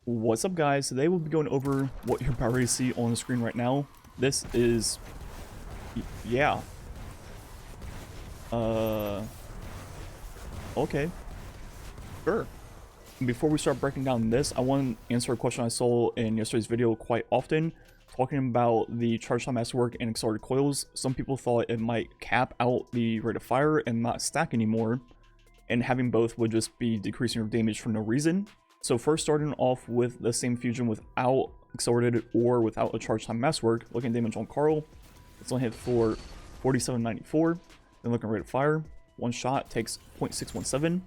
What's up, guys? Today we'll be going over what you're about to see on the screen right now. This is yeah okay, sure. Before we start breaking down this, I want to answer a question I saw in yesterday's video quite often, talking about the charge time masterwork and accelerated coils. Some people thought it might cap out the rate of fire and not stack anymore, and having both would just be decreasing your damage for no reason. So first, starting off with the same fusion without accelerated or without a charge time masterwork, looking at damage on Carl, it's only hit for 4794. Then looking at rate of fire, one shot takes 0.617.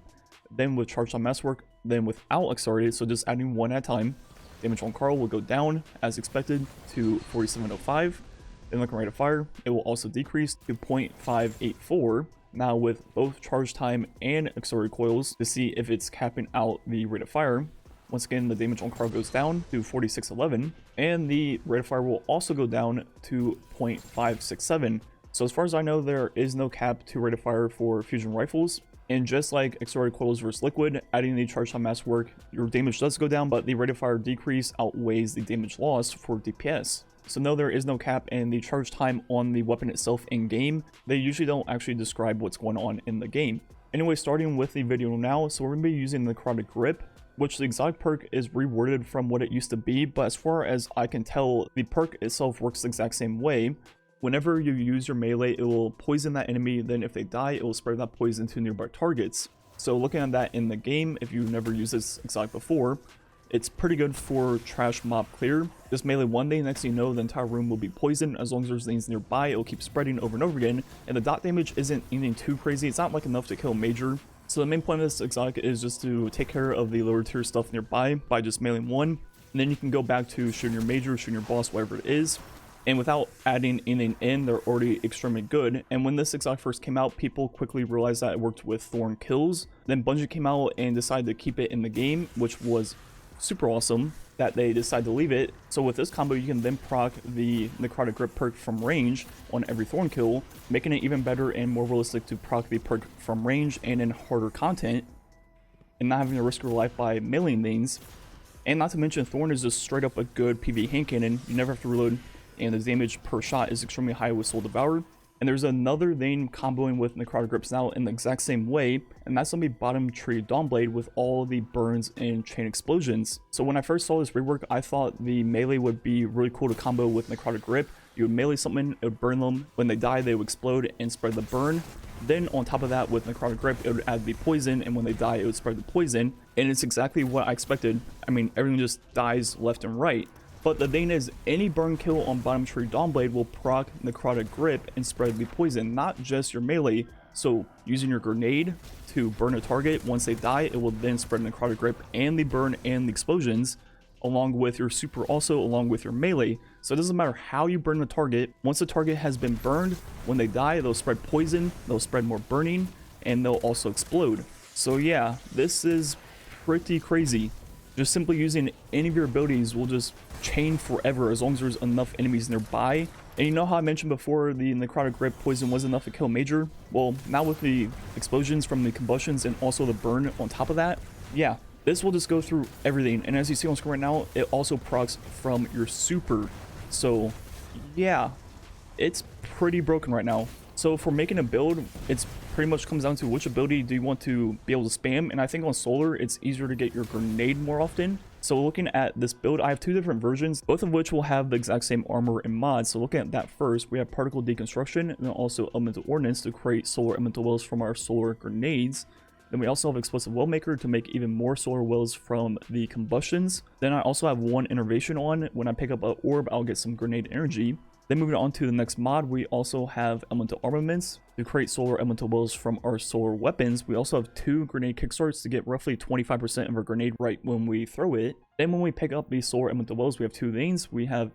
Then with charge time masterwork, then without accelerated, so just adding one at a time, damage on Carl will go down as expected to 4705. Then looking at rate of fire, it will also decrease to 0.584. Now with both charge time and accelerated coils to see if it's capping out the rate of fire. Once again, the damage on Carl goes down to 4611, and the rate of fire will also go down to 0.567. So as far as I know, there is no cap to rate of fire for fusion rifles. And just like accelerated coils versus liquid, adding the charge time masterwork, your damage does go down, but the rate of fire decrease outweighs the damage lost for DPS. So no, there is no cap, and the charge time on the weapon itself in game, they usually don't actually describe what's going on in the game. Anyway, starting with the video now, so we're going to be using the Necrotic grip, which the exotic perk is reworded from what it used to be, but as far as I can tell, the perk itself works the exact same way. Whenever you use your melee, it will poison that enemy, then if they die, it will spread that poison to nearby targets. So looking at that in the game, if you've never used this exotic before, it's pretty good for trash mob clear. Just melee one day, next thing you know, the entire room will be poisoned. As long as there's things nearby, it will keep spreading over and over again. And the dot damage isn't anything too crazy. It's not like enough to kill major. So the main point of this exotic is just to take care of the lower tier stuff nearby by just meleeing one. And then you can go back to shooting your major, shooting your boss, whatever it is. And without adding anything in, they're already extremely good. And when this exotic first came out, people quickly realized that it worked with Thorn kills. Then Bungie came out and decided to keep it in the game, which was super awesome that they decided to leave it. So with this combo, you can then proc the Necrotic grip perk from range on every Thorn kill, making it even better and more realistic to proc the perk from range and in harder content, and not having to risk your life by meleeing things. And not to mention, Thorn is just straight up a good PvE hand cannon. You never have to reload, and the damage per shot is extremely high with Soul Devourer. And there's another thing comboing with Necrotic grips now in the exact same way, and that's going to be bottom tree Dawnblade with all the burns and chain explosions. So when I first saw this rework, I thought the melee would be really cool to combo with Necrotic grip. You would melee something, it would burn them. When they die, they would explode and spread the burn. Then on top of that, with Necrotic grip, it would add the poison, and when they die, it would spread the poison. And it's exactly what I expected. I mean, everyone just dies left and right. But the thing is, any burn kill on bottom tree Dawnblade will proc Necrotic grip and spread the poison, not just your melee. So using your grenade to burn a target, once they die, it will then spread Necrotic grip and the burn and the explosions, along with your super, also along with your melee. So it doesn't matter how you burn the target, once the target has been burned, when they die, they'll spread poison, they'll spread more burning, and they'll also explode. So yeah, this is pretty crazy. Just simply using any of your abilities will just chain forever as long as there's enough enemies nearby. And you know how I mentioned before the Necrotic grip poison was enough to kill major? Well, now with the explosions from the combustions and also the burn on top of that, yeah, this will just go through everything. And as you see on screen right now, it also procs from your super. So yeah, it's pretty broken right now. So for making a build, it's pretty much comes down to which ability do you want to be able to spam. And I think on solar, it's easier to get your grenade more often. So looking at this build, I have two different versions, both of which will have the exact same armor and mods. So looking at that first, we have particle deconstruction and then also elemental ordnance to create solar elemental wells from our solar grenades. Then we also have explosive well maker to make even more solar wells from the combustions. Then I also have one innervation on. When I pick up an orb, I'll get some grenade energy. Then moving on to the next mod, we also have elemental armaments to create solar elemental wells from our solar weapons. We also have two grenade kickstarts to get roughly 25% of our grenade right when we throw it. Then when we pick up the solar elemental wells, we have two things. We have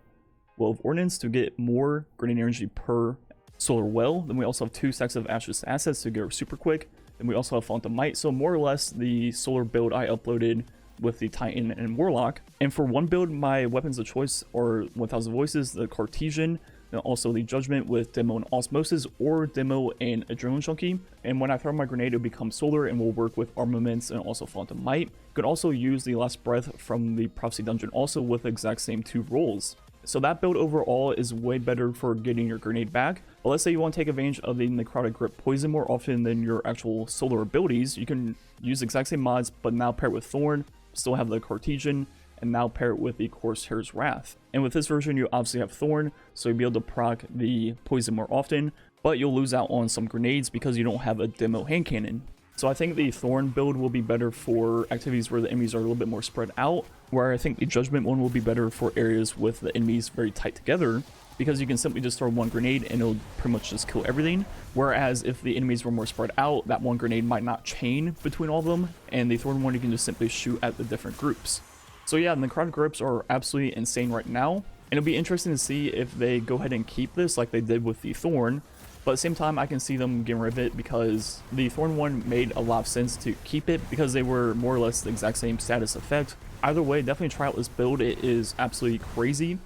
Well of Ordnance to get more grenade energy per solar well. Then we also have two stacks of Ashes assets to get super quick. Then we also have Font of Might. So more or less the solar build I uploaded with the Titan and Warlock. And for one build, my weapons of choice are 1000 Voices, the Cartesian, and also the Judgment with Demo and Osmosis, or Demo and Adrenaline Junkie. And when I throw my grenade, it'll become Solar and will work with Armaments and also Phantom Might. You could also use the Last Breath from the Prophecy Dungeon also with the exact same 2 rolls. So that build overall is way better for getting your grenade back. But let's say you want to take advantage of the Necrotic Grip Poison more often than your actual solar abilities. You can use the exact same mods, but now pair it with Thorn, still have the Cartesian, and now pair it with the Corsair's Wrath. And with this version, you obviously have Thorn, so you'll be able to proc the Poison more often, but you'll lose out on some grenades because you don't have a demo hand cannon. So I think the Thorn build will be better for activities where the enemies are a little bit more spread out, where I think the Judgment one will be better for areas with the enemies very tight together, because you can simply just throw one grenade and it'll pretty much just kill everything. Whereas if the enemies were more spread out, that one grenade might not chain between all of them, and the Thorn one you can just simply shoot at the different groups. So yeah, the Necrotic Grips are absolutely insane right now, and it'll be interesting to see if they go ahead and keep this like they did with the Thorn. But at the same time, I can see them getting rid of it because the Thorn one made a lot of sense to keep it because they were more or less the exact same status effect. Either way, definitely try out this build. It is absolutely crazy.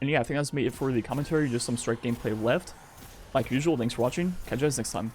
And yeah, I think that's made it for the commentary. Just some straight gameplay left. Like usual, thanks for watching. Catch you guys next time.